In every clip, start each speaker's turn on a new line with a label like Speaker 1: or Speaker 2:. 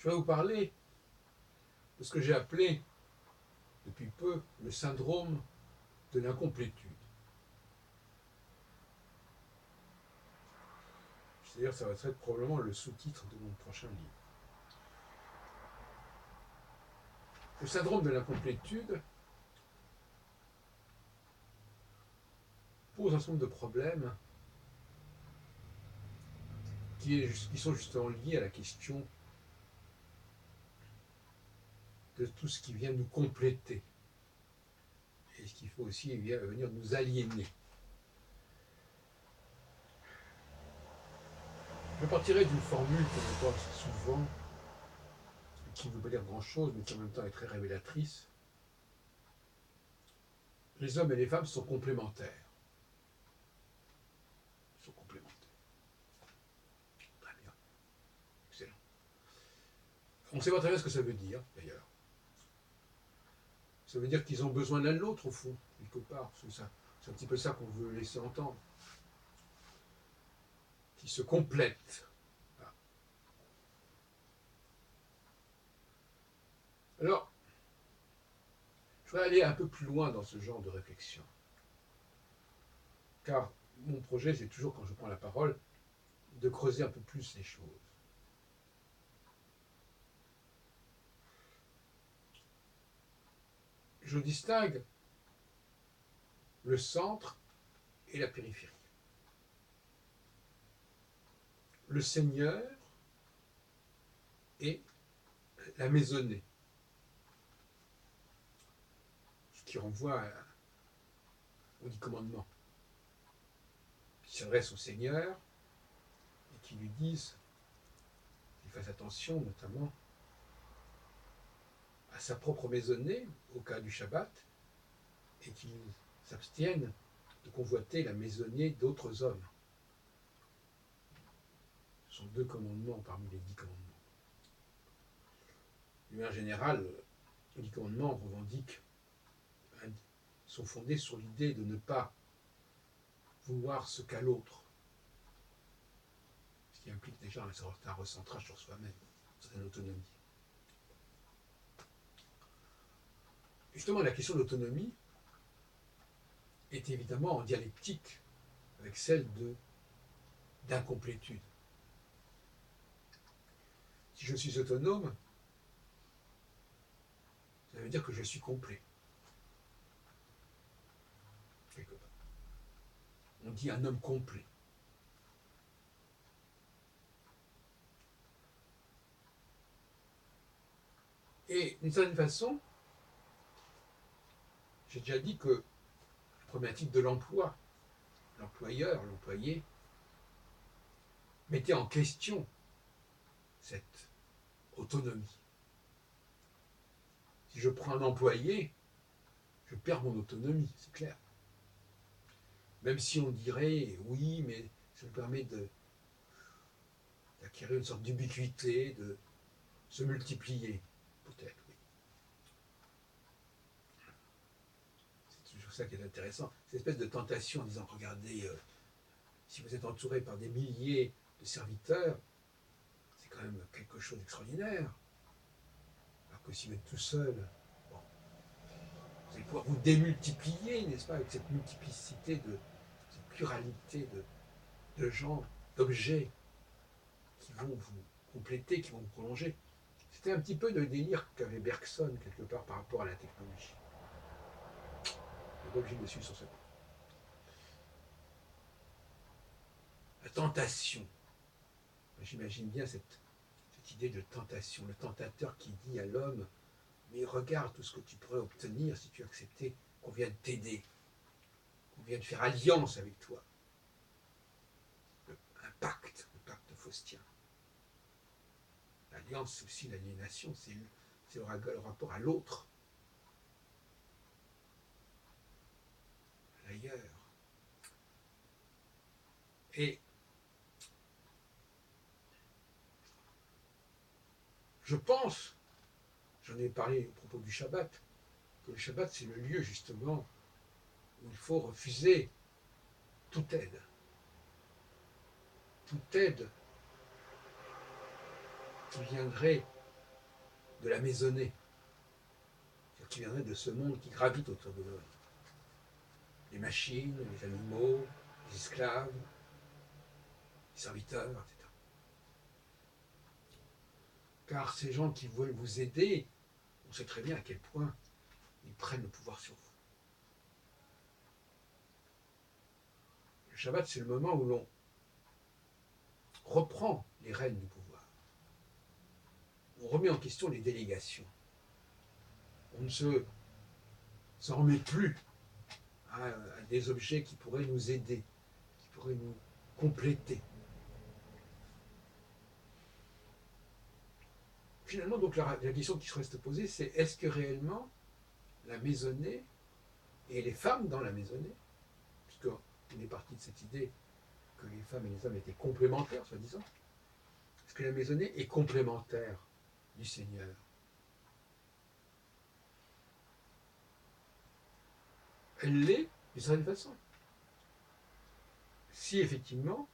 Speaker 1: vais vous parler de ce que j'ai appelé depuis peu le syndrome de l'incomplétude. C'est-à-dire que ça va être probablement le sous-titre de mon prochain livre. Le syndrome de l'incomplétude pose un certain nombre de problèmes qui sont justement liés à la question de tout ce qui vient nous compléter et ce qu'il faut aussi venir nous aliéner. Je partirai d'une formule qu'on entend souvent, qui ne veut pas dire grand-chose, mais qui en même temps est très révélatrice. Les hommes et les femmes sont complémentaires. Ils sont complémentaires. Très bien. Excellent. On ne sait pas très bien ce que ça veut dire, d'ailleurs. Ça veut dire qu'ils ont besoin l'un de l'autre, au fond, quelque part. C'est un petit peu ça qu'on veut laisser entendre. Qui se complètent. Voilà. Alors, je voudrais aller un peu plus loin dans ce genre de réflexion. Car mon projet, c'est toujours, quand je prends la parole, de creuser un peu plus les choses. Je distingue le centre et la périphérie. Le Seigneur et la maisonnée. Ce qui renvoie aux 10 commandements. Qui s'adressent au Seigneur et qui lui disent qu'il fasse attention notamment à sa propre maisonnée au cas du Shabbat et qu'il s'abstienne de convoiter la maisonnée d'autres hommes. Ce sont 2 commandements parmi les 10 commandements. De manière générale, les 10 commandements revendiquent, sont fondés sur l'idée de ne pas vouloir ce qu'a l'autre, ce qui implique déjà un certain recentrage sur soi-même, une certaine autonomie. Justement, la question de l'autonomie est évidemment en dialectique avec celle d'incomplétude. Si je suis autonome, ça veut dire que je suis complet. Quelque part. On dit un homme complet. Et d'une certaine façon, j'ai déjà dit que la problématique de l'emploi, l'employeur, l'employé, mettait en question cette autonomie. Si je prends un employé, je perds mon autonomie, c'est clair. Même si on dirait, oui, mais ça me permet d'acquérir une sorte d'ubiquité, de se multiplier, peut-être, oui. C'est toujours ça qui est intéressant, cette espèce de tentation en disant, regardez, si vous êtes entouré par des milliers de serviteurs, c'est quand même quelque chose d'extraordinaire. Alors que si vous êtes tout seul, bon, vous allez pouvoir vous démultiplier, n'est-ce pas, avec cette multiplicité, cette pluralité de gens, d'objets qui vont vous compléter, qui vont vous prolonger. C'était un petit peu le délire qu'avait Bergson, quelque part, par rapport à la technologie. Je n'ai pas obligé de suivre sur ce point. La tentation. J'imagine bien cette idée de tentation. Le tentateur qui dit à l'homme, mais regarde tout ce que tu pourrais obtenir si tu acceptais qu'on vienne t'aider, qu'on vienne faire alliance avec toi. Un pacte, le pacte faustien. L'alliance, c'est aussi l'aliénation, c'est le rapport à l'autre, à l'ailleurs. Et je pense, j'en ai parlé au propos du Shabbat, que le Shabbat, c'est le lieu justement où il faut refuser toute aide. Toute aide qui viendrait de la maisonnée, c'est-à-dire qui viendrait de ce monde qui gravite autour de l'homme. Les machines, les animaux, les esclaves, les serviteurs, etc. Car ces gens qui veulent vous aider, on sait très bien à quel point ils prennent le pouvoir sur vous. Le Shabbat, c'est le moment où l'on reprend les rênes du pouvoir. On remet en question les délégations. On ne s'en remet plus à des objets qui pourraient nous aider, qui pourraient nous compléter. Finalement, donc, la question qui se reste posée, c'est est-ce que réellement la maisonnée et les femmes dans la maisonnée, puisqu'on est parti de cette idée que les femmes et les hommes étaient complémentaires, soi-disant, est-ce que la maisonnée est complémentaire du Seigneur? Elle l'est d'une certaine façon. Si effectivement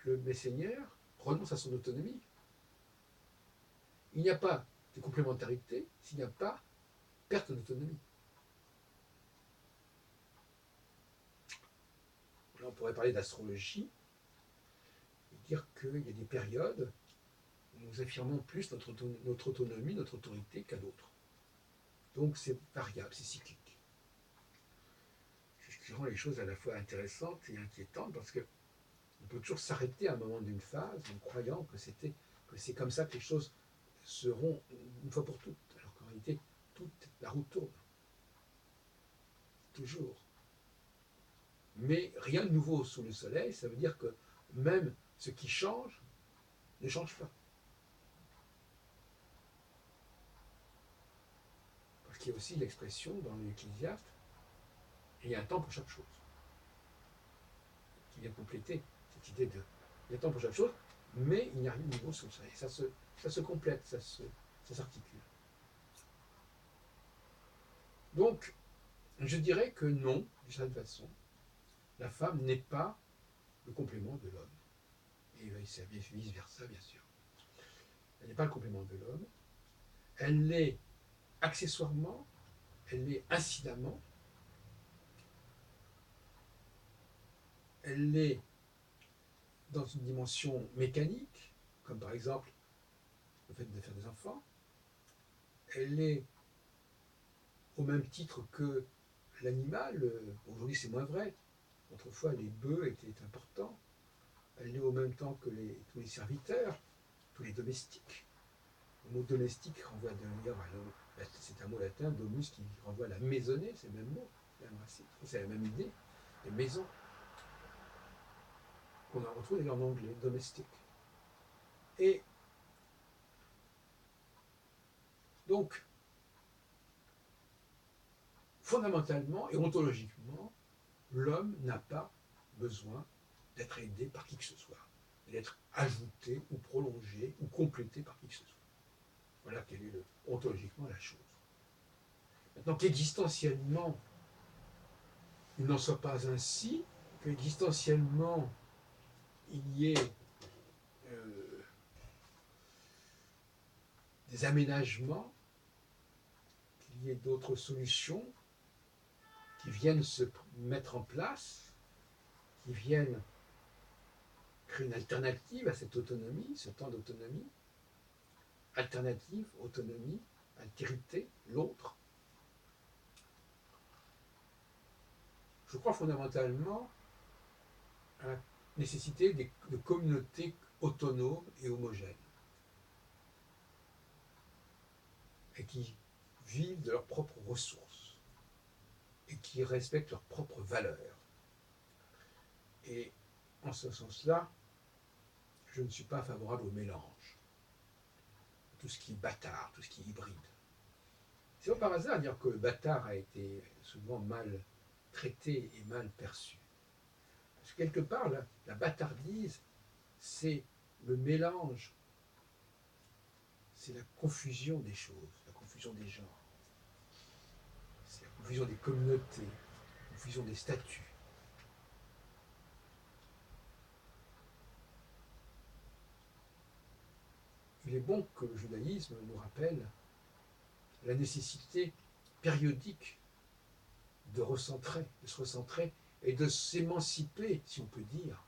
Speaker 1: le Seigneur renonce à son autonomie, il n'y a pas de complémentarité s'il n'y a pas perte d'autonomie. Là, on pourrait parler d'astrologie et dire qu'il y a des périodes où nous affirmons plus notre autonomie, notre autorité qu'à d'autres. Donc c'est variable, c'est cyclique. C'est ce qui rend les choses à la fois intéressantes et inquiétantes parce qu'on peut toujours s'arrêter à un moment d'une phase en croyant que c'est comme ça que les choses seront une fois pour toutes, alors qu'en réalité, toute la roue tourne. Toujours. Mais rien de nouveau sous le soleil, ça veut dire que même ce qui change ne change pas. Parce qu'il y a aussi l'expression dans l'Ecclésiaste, il y a un temps pour chaque chose, qui vient compléter cette idée de il y a un temps pour chaque chose, mais il n'y a rien de nouveau sous le soleil. Ça se complète, ça s'articule. Donc, je dirais que non, d'une certaine façon, la femme n'est pas le complément de l'homme. Et vice-versa, bien sûr. Elle n'est pas le complément de l'homme. Elle l'est accessoirement, elle l'est incidemment, elle l'est dans une dimension mécanique, comme par exemple le fait de faire des enfants. Elle l'est au même titre que l'animal. Aujourd'hui, c'est moins vrai. Autrefois, les bœufs étaient importants. Elle l'est au même temps que tous les serviteurs, tous les domestiques. Le mot domestique renvoie d'ailleurs c'est un mot latin, domus, qui renvoie à la maisonnée, c'est le même mot, c'est la même idée, les maisons, qu'on en retrouve d'ailleurs en anglais, domestique. Et donc, fondamentalement et ontologiquement, l'homme n'a pas besoin d'être aidé par qui que ce soit, d'être ajouté ou prolongé ou complété par qui que ce soit. Voilà quelle est ontologiquement la chose. Maintenant qu'existentiellement, il n'en soit pas ainsi, qu'existentiellement, il y ait des aménagements, qu'il y ait d'autres solutions qui viennent se mettre en place, qui viennent créer une alternative à cette autonomie, ce temps d'autonomie, alternative, autonomie, altérité, l'autre. Je crois fondamentalement à la nécessité de communautés autonomes et homogènes, et qui vivent de leurs propres ressources, et qui respectent leurs propres valeurs. Et en ce sens-là, je ne suis pas favorable au mélange, tout ce qui est bâtard, tout ce qui est hybride. C'est pas par hasard à dire que le bâtard a été souvent mal traité et mal perçu. Parce que quelque part, la bâtardise, c'est le mélange, c'est la confusion des choses, la confusion des genres, c'est la confusion des communautés, la confusion des statuts. Il est bon que le judaïsme nous rappelle la nécessité périodique de se recentrer et de s'émanciper, si on peut dire,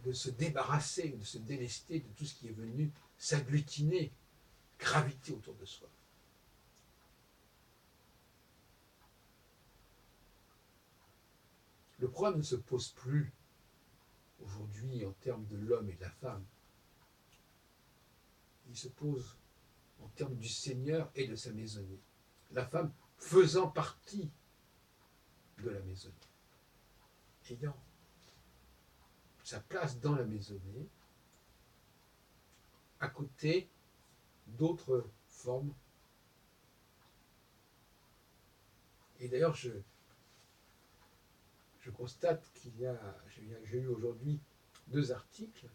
Speaker 1: de se débarrasser, de se délester de tout ce qui est venu s'agglutiner, graviter autour de soi. Le problème ne se pose plus aujourd'hui en termes de l'homme et de la femme. Il se pose en termes du Seigneur et de sa maisonnée. La femme faisant partie de la maisonnée, ayant sa place dans la maisonnée, à côté d'autres formes. Et d'ailleurs, je constate j'ai eu aujourd'hui 2 articles